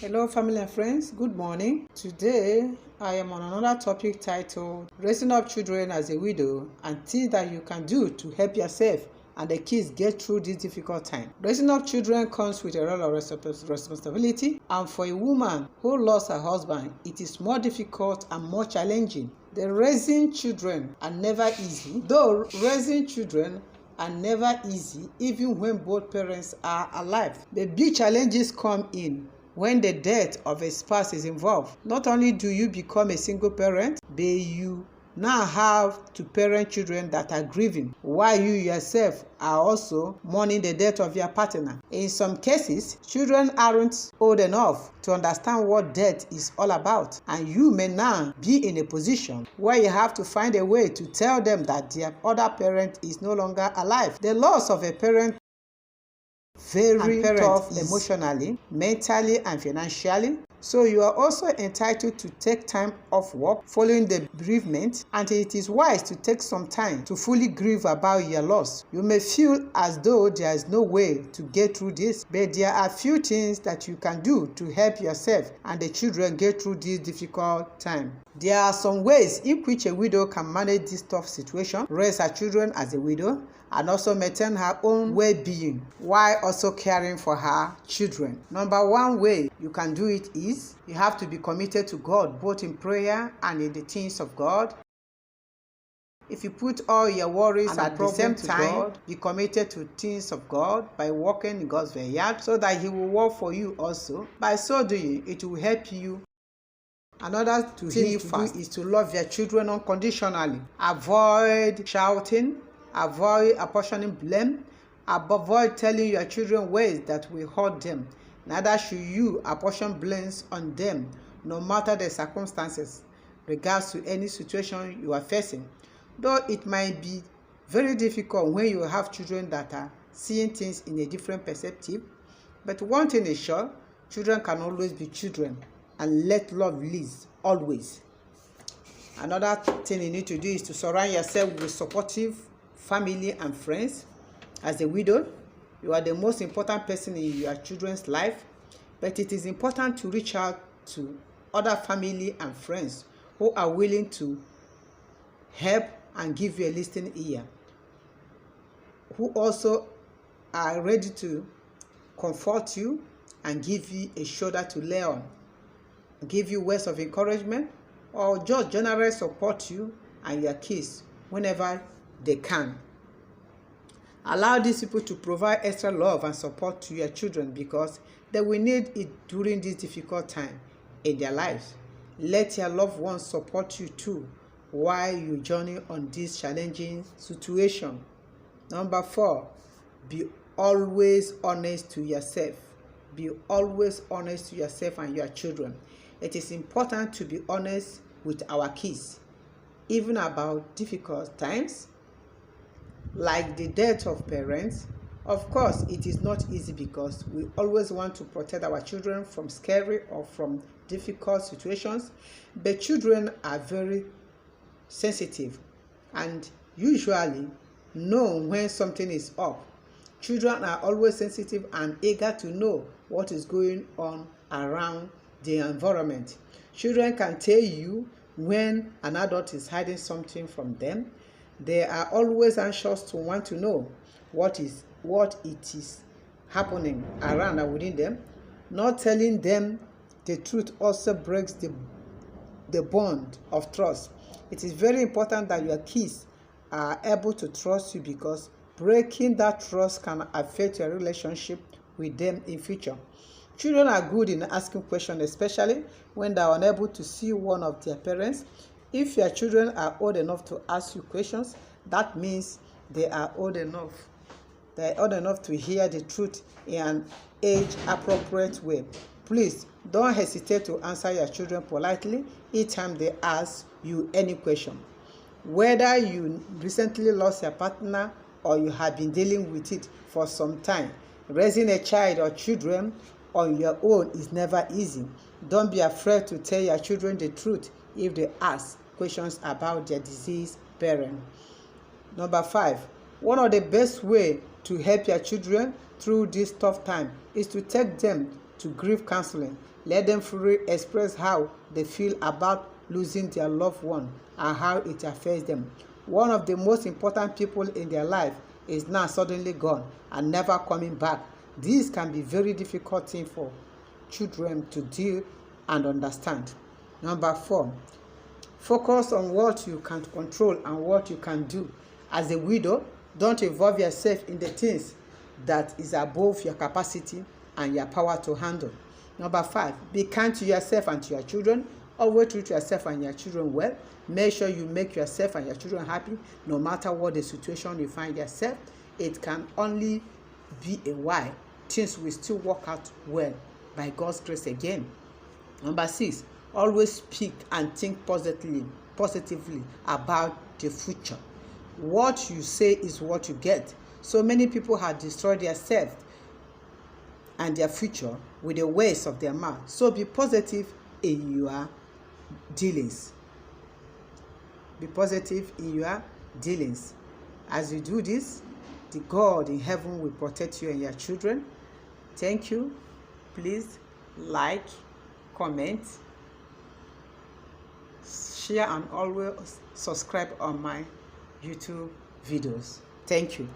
Hello, family and friends. Good morning. Today, I am on another topic titled Raising Up Children as a Widow and Things That You Can Do to Help Yourself and the Kids Get Through This Difficult Time. Raising up children comes with a lot of responsibility, and for a woman who lost her husband, it is more difficult and more challenging. The raising children are never easy, though raising children are never easy even when both parents are alive. The big challenges come in when the death of a spouse is involved. Not only do you become a single parent, but you now have to parent children that are grieving, while you yourself are also mourning the death of your partner. In some cases, children aren't old enough to understand what death is all about, and you may now be in a position where you have to find a way to tell them that their other parent is no longer alive. The loss of a parent very tough emotionally, mentally, and financially. So you are also entitled to take time off work following the bereavement, and it is wise to take some time to fully grieve about your loss. You may feel as though there is no way to get through this, but there are few things that you can do to help yourself and the children get through this difficult time. There are some ways in which a widow can manage this tough situation, raise her children as a widow, and also maintain her own well-being while also caring for her children. Number one way you can do it is you have to be committed to God, both in prayer and in the things of God. If you put all your worries and at the same time be committed to things of God by walking in God's vineyard, so that He will work for you also. By so doing, it will help you. Another thing to do is to love your children unconditionally. Avoid shouting, avoid apportioning blame, avoid telling your children ways that will hurt them. Neither should you apportion blames on them, no matter the circumstances, regards to any situation you are facing. Though it might be very difficult when you have children that are seeing things in a different perspective, but one thing is sure, children can always be children, and let love lead always. Another thing you need to do is to surround yourself with supportive family and friends. As a widow, you are the most important person in your children's life, but it is important to reach out to other family and friends who are willing to help and give you a listening ear, who also are ready to comfort you and give you a shoulder to lay on, give you words of encouragement, or just generally support you and your kids whenever they can. Allow these people to provide extra love and support to your children because they will need it during this difficult time in their lives. Let your loved ones support you too while you journey on this challenging situation. Number 4, be always honest to yourself. Be always honest to yourself and your children. It is important to be honest with our kids, even about difficult times, like the death of parents. Of course, it is not easy because we always want to protect our children from scary or from difficult situations, but children are very sensitive and usually know when something is up. Children are always sensitive and eager to know what is going on around the environment. Children can tell you when an adult is hiding something from them. They are always anxious to want to know what it is happening around and within them. Not telling them the truth also breaks the bond of trust. It is very important that your kids are able to trust you because breaking that trust can affect your relationship with them in future. Children are good in asking questions, especially when they are unable to see one of their parents. If your children are old enough to ask you questions, that means they are old enough. They are old enough to hear the truth in an age-appropriate way. Please don't hesitate to answer your children politely each time they ask you any question. Whether you recently lost your partner or you have been dealing with it for some time, raising a child or children on your own is never easy. Don't be afraid to tell your children the truth if they ask questions about their deceased parent. Number 5, one of the best ways to help your children through this tough time is to take them to grief counseling. Let them freely express how they feel about losing their loved one and how it affects them. One of the most important people in their life is now suddenly gone and never coming back. This can be very difficult thing for children to deal and understand. Number 4, focus on what you can control and what you can do. As a widow, don't involve yourself in the things that is above your capacity and your power to handle. Number 5, be kind to yourself and to your children. Always treat yourself and your children well. Make sure you make yourself and your children happy no matter what the situation you find yourself. It can only be a while. Things will still work out well by God's grace again. Number 6, always speak and think positively about the future. What you say is what you get. So many people have destroyed themselves and their future with the words of their mouth. So be positive in your dealings. Be positive in your dealings. As you do this, the God in heaven will protect you and your children. Thank you. Please like, comment, share, and always subscribe on my YouTube videos. Thank you.